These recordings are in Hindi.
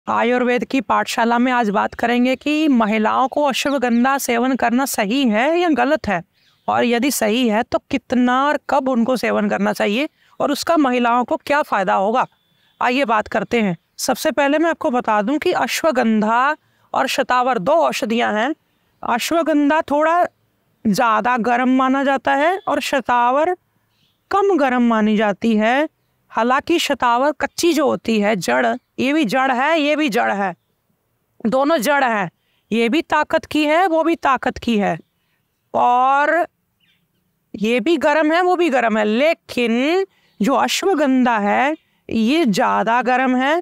आयुर्वेद की पाठशाला में आज बात करेंगे कि महिलाओं को अश्वगंधा सेवन करना सही है या गलत है, और यदि सही है तो कितना और कब उनको सेवन करना चाहिए और उसका महिलाओं को क्या फायदा होगा। आइए बात करते हैं। सबसे पहले मैं आपको बता दूं कि अश्वगंधा और शतावर दो औषधियां हैं। अश्वगंधा थोड़ा ज़्यादा गर्म माना जाता है और शतावर कम गर्म मानी जाती है। हालांकि शतावर कच्ची जो होती है, जड़, ये भी जड़ है, ये भी जड़ है, दोनों जड़ है। ये भी ताकत की है, वो भी ताकत की है, और ये भी गर्म है, वो भी गर्म है। लेकिन जो अश्वगंधा है ये ज़्यादा गर्म है,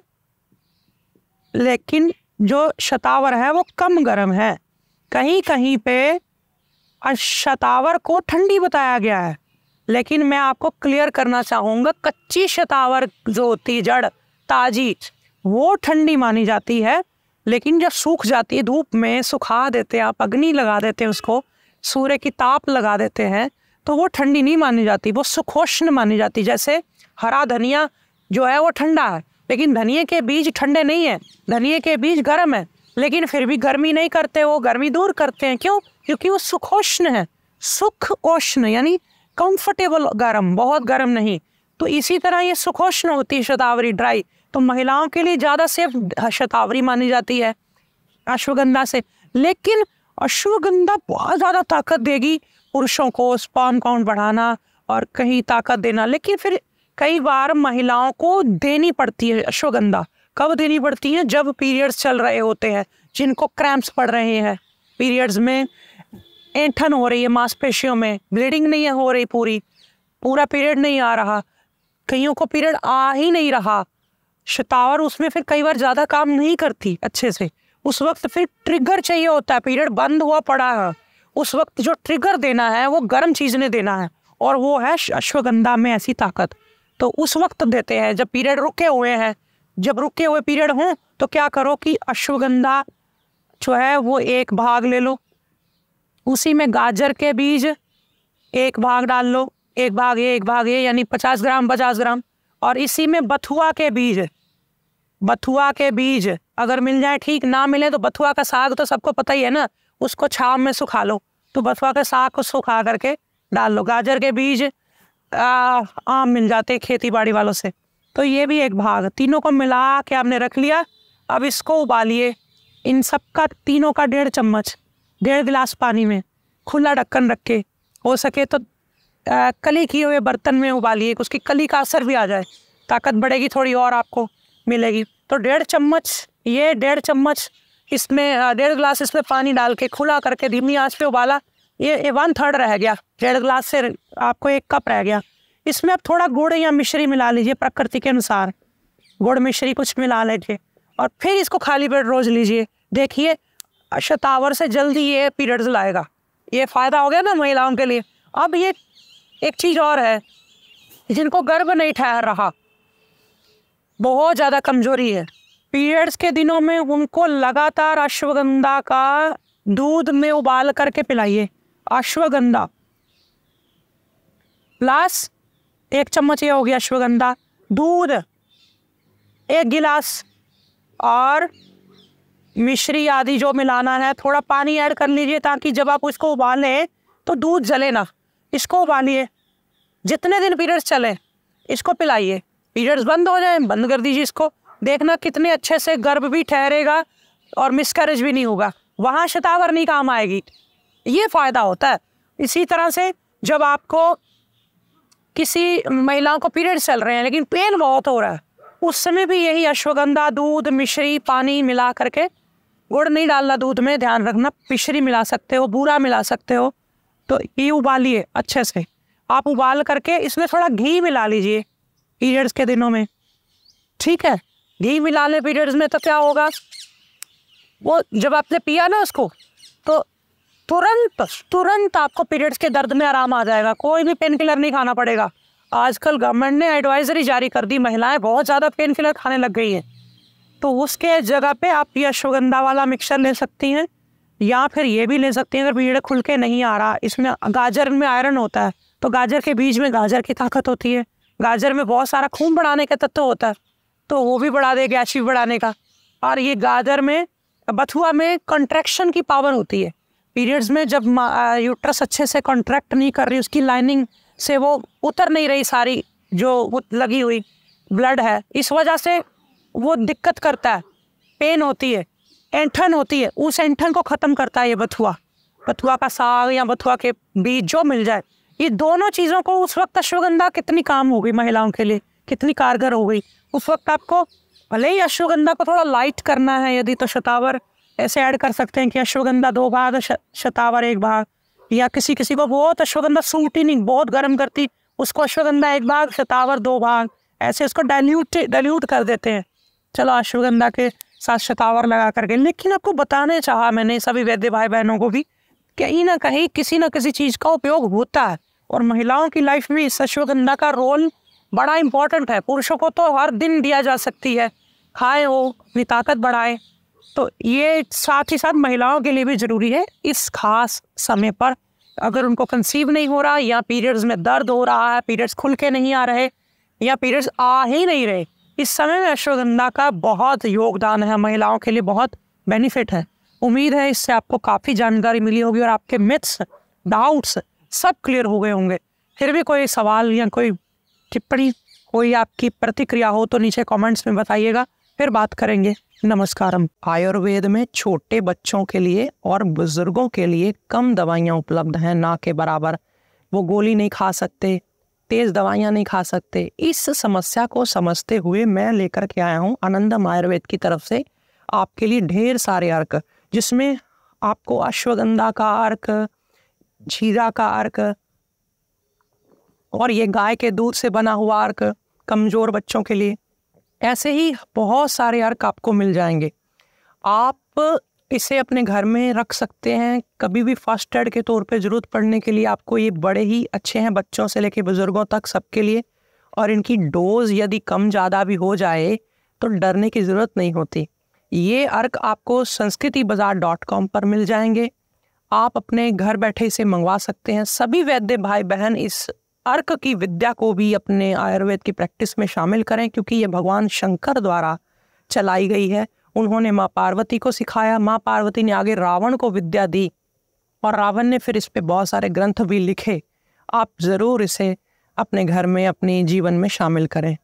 लेकिन जो शतावर है वो कम गर्म है। कहीं कहीं पे शतावर को ठंडी बताया गया है, लेकिन मैं आपको क्लियर करना चाहूँगा, कच्ची शतावर जो होती है, जड़ ताजी, वो ठंडी मानी जाती है। लेकिन जब सूख जाती है, धूप में सुखा देते हैं आप, अग्नि लगा देते हैं उसको, सूर्य की ताप लगा देते हैं, तो वो ठंडी नहीं मानी जाती, वो सुखोष्ण मानी जाती। जैसे हरा धनिया जो है वो ठंडा है, लेकिन धनिया के बीज ठंडे नहीं है, धनिया के बीज गर्म है, लेकिन फिर भी गर्मी नहीं करते, वो गर्मी दूर करते हैं। क्यों? क्योंकि वो सुखोष्ण है। सुख उष्ण यानी कंफर्टेबल गर्म, बहुत गर्म नहीं। तो इसी तरह ये सुखोष्ण होती है शतावरी, ड्राई। तो महिलाओं के लिए ज़्यादा सेफ शतावरी मानी जाती है अश्वगंधा से। लेकिन अश्वगंधा बहुत ज़्यादा ताकत देगी पुरुषों को, स्पर्म काउंट बढ़ाना और कहीं ताकत देना। लेकिन फिर कई बार महिलाओं को देनी पड़ती है अश्वगंधा। कब देनी पड़ती है? जब पीरियड्स चल रहे होते हैं, जिनको क्रैम्प्स पड़ रहे हैं, पीरियड्स में ऐंठन हो रही है, मांसपेशियों में ब्लीडिंग नहीं हो रही, पूरा पीरियड नहीं आ रहा, कईयों को पीरियड आ ही नहीं रहा, शतावर उसमें फिर कई बार ज़्यादा काम नहीं करती अच्छे से। उस वक्त फिर ट्रिगर चाहिए होता है, पीरियड बंद हुआ पड़ा है, उस वक्त जो ट्रिगर देना है वो गर्म चीज़ ने देना है, और वो है अश्वगंधा में ऐसी ताकत। तो उस वक्त देते हैं जब पीरियड रुके हुए हैं। जब रुके हुए पीरियड हों तो क्या करो कि अश्वगंधा जो है वो एक भाग ले लो, उसी में गाजर के बीज एक भाग डाल लो, एक भाग ये यानी 50 ग्राम 50 ग्राम। और इसी में बथुआ के बीज अगर मिल जाए ठीक, ना मिले तो बथुआ का साग तो सबको पता ही है ना, उसको छाव में सुखा लो, तो बथुआ के साग को सुखा करके डाल लो। गाजर के बीज आम मिल जाते खेती बाड़ी वालों से, तो ये भी एक भाग। तीनों को मिला के आपने रख लिया। अब इसको उबालिए, इन सब का तीनों का 1.5 चम्मच, 1.5 गिलास पानी में खुला ढक्कन रख के, हो सके तो कली किए हुए बर्तन में उबालिए, उसकी कली का असर भी आ जाए, ताकत बढ़ेगी थोड़ी और आपको मिलेगी। तो 1.5 चम्मच ये, 1.5 चम्मच इसमें 1.5 गिलास इसमें पानी डाल के खुला करके धीमी आंच पे उबाला। ये 1/3 रह गया, 1.5 गिलास से आपको 1 कप रह गया। इसमें आप थोड़ा गुड़ या मिश्री मिला लीजिए, प्रकृति के अनुसार गुड़ मिश्री कुछ मिला लीजिए, और फिर इसको खाली पेट रोज लीजिए। देखिए शतावर से जल्दी ये पीरियड्स लाएगा। ये फ़ायदा हो गया ना महिलाओं के लिए। अब ये एक चीज़ और है, जिनको गर्भ नहीं ठहर रहा, बहुत ज़्यादा कमजोरी है, पीरियड्स के दिनों में उनको लगातार अश्वगंधा का दूध में उबाल करके पिलाइए। अश्वगंधा प्लस 1 चम्मच, ये हो गया अश्वगंधा, दूध 1 गिलास, और मिश्री आदि जो मिलाना है, थोड़ा पानी ऐड कर लीजिए ताकि जब आप इसको उबालें तो दूध जले ना। इसको उबालिए, जितने दिन पीरियड्स चले इसको पिलाइए। पीरियड्स बंद हो जाए, बंद कर दीजिए इसको। देखना कितने अच्छे से गर्भ भी ठहरेगा और मिसकैरेज भी नहीं होगा, वहाँ शतावर नहीं काम आएगी। ये फ़ायदा होता है। इसी तरह से जब आपको किसी महिलाओं को पीरियड्स चल रहे हैं लेकिन पेन बहुत हो रहा है, उस समय भी यही अश्वगंधा, दूध, मिश्री, पानी मिला करके, गुड़ नहीं डालना दूध में, ध्यान रखना, मिश्री मिला सकते हो, बूरा मिला सकते हो। तो ये उबालिए अच्छे से। आप उबाल करके इसमें थोड़ा घी मिला लीजिए पीरियड्स के दिनों में, ठीक है। घी मिला ले पीरियड्स में तो क्या होगा, वो जब आपने पिया ना उसको, तो तुरंत आपको पीरियड्स के दर्द में आराम आ जाएगा। कोई भी पेन किलर नहीं खाना पड़ेगा। आजकल गवर्नमेंट ने एडवाइजरी जारी कर दी, महिलाएं बहुत ज़्यादा पेन किलर खाने लग गई हैं, तो उसके जगह पे आप ये अश्वगंधा वाला मिक्सचर ले सकती हैं, या फिर ये भी ले सकती हैं अगर पीरियड खुल के नहीं आ रहा। इसमें गाजर में आयरन होता है, तो गाजर के बीज में गाजर की ताकत होती है। गाजर में बहुत सारा खून बढ़ाने का तत्व होता है, तो वो भी बढ़ा देगा, गैस भी बढ़ाने का। और ये गाजर में, बथुआ में कंट्रैक्शन की पावर होती है। पीरियड्स में जब यूट्रस अच्छे से कॉन्ट्रैक्ट नहीं कर रही, उसकी लाइनिंग से वो उतर नहीं रही सारी जो वो लगी हुई ब्लड है, इस वजह से वो दिक्कत करता है, पेन होती है, ऐंठन होती है। उस ऐंठन को ख़त्म करता है ये बथुआ। बथुआ का साग या बथुआ के बीज जो मिल जाए, ये दोनों चीज़ों को उस वक्त अश्वगंधा कितनी काम हो गई महिलाओं के लिए, कितनी कारगर हो गई। उस वक्त आपको भले ही अश्वगंधा को थोड़ा लाइट करना है यदि, तो शतावर ऐसे ऐड कर सकते हैं कि अश्वगंधा 2 भाग, शतावर 1 भाग, या किसी किसी को बहुत अश्वगंधा सूट ही नहीं, बहुत गर्म करती, उसको अश्वगंधा 1 भाग, शतावर 2 भाग, ऐसे उसको डाइल्यूट कर देते हैं। चलो अश्वगंधा के साथ शतावर लगा करके। लेकिन आपको बताने चाहा मैंने सभी वैद्य भाई बहनों को भी, कहीं ना कहीं किसी न किसी चीज़ का उपयोग होता है, और महिलाओं की लाइफ में इस अश्वगंधा का रोल बड़ा इंपॉर्टेंट है। पुरुषों को तो हर दिन दिया जा सकती है, खाए वो अपनी ताकत बढ़ाए, तो ये साथ ही साथ महिलाओं के लिए भी ज़रूरी है। इस खास समय पर अगर उनको कंसीव नहीं हो रहा, या पीरियड्स में दर्द हो रहा है, पीरियड्स खुल के नहीं आ रहे, या पीरियड्स आ ही नहीं रहे, इस समय में अश्वगंधा का बहुत योगदान है, महिलाओं के लिए बहुत बेनिफिट है। उम्मीद है इससे आपको काफ़ी जानकारी मिली होगी और आपके मिथ्स, डाउट्स सब क्लियर हो गए होंगे। फिर भी कोई सवाल या कोई टिप्पणी, कोई आपकी प्रतिक्रिया हो तो नीचे कमेंट्स में बताइएगा, फिर बात करेंगे। नमस्कारम। आयुर्वेद में छोटे बच्चों के लिए और बुजुर्गों के लिए कम दवाइयाँ उपलब्ध हैं, ना के बराबर। वो गोली नहीं खा सकते, तेज़ दवाइयाँ नहीं खा सकते। इस समस्या को समझते हुए मैं लेकर के आया हूँ आनंदम आयुर्वेद की तरफ से आपके लिए ढेर सारे अर्क, जिसमें आपको अश्वगंधा का अर्क, जीरा का अर्क, और ये गाय के दूध से बना हुआ अर्क कमज़ोर बच्चों के लिए, ऐसे ही बहुत सारे अर्क आपको मिल जाएंगे। आप इसे अपने घर में रख सकते हैं, कभी भी फर्स्ट एड के तौर पे ज़रूरत पड़ने के लिए। आपको ये बड़े ही अच्छे हैं, बच्चों से लेकर बुज़ुर्गों तक सबके लिए। और इनकी डोज यदि कम ज़्यादा भी हो जाए तो डरने की ज़रूरत नहीं होती। ये अर्क आपको sanskritabazar.com पर मिल जाएंगे। आप अपने घर बैठे इसे मंगवा सकते हैं। सभी वैद्य भाई बहन इस अर्क की विद्या को भी अपने आयुर्वेद की प्रैक्टिस में शामिल करें, क्योंकि ये भगवान शंकर द्वारा चलाई गई है। उन्होंने माँ पार्वती को सिखाया, माँ पार्वती ने आगे रावण को विद्या दी, और रावण ने फिर इस पे बहुत सारे ग्रंथ भी लिखे। आप ज़रूर इसे अपने घर में, अपने जीवन में शामिल करें।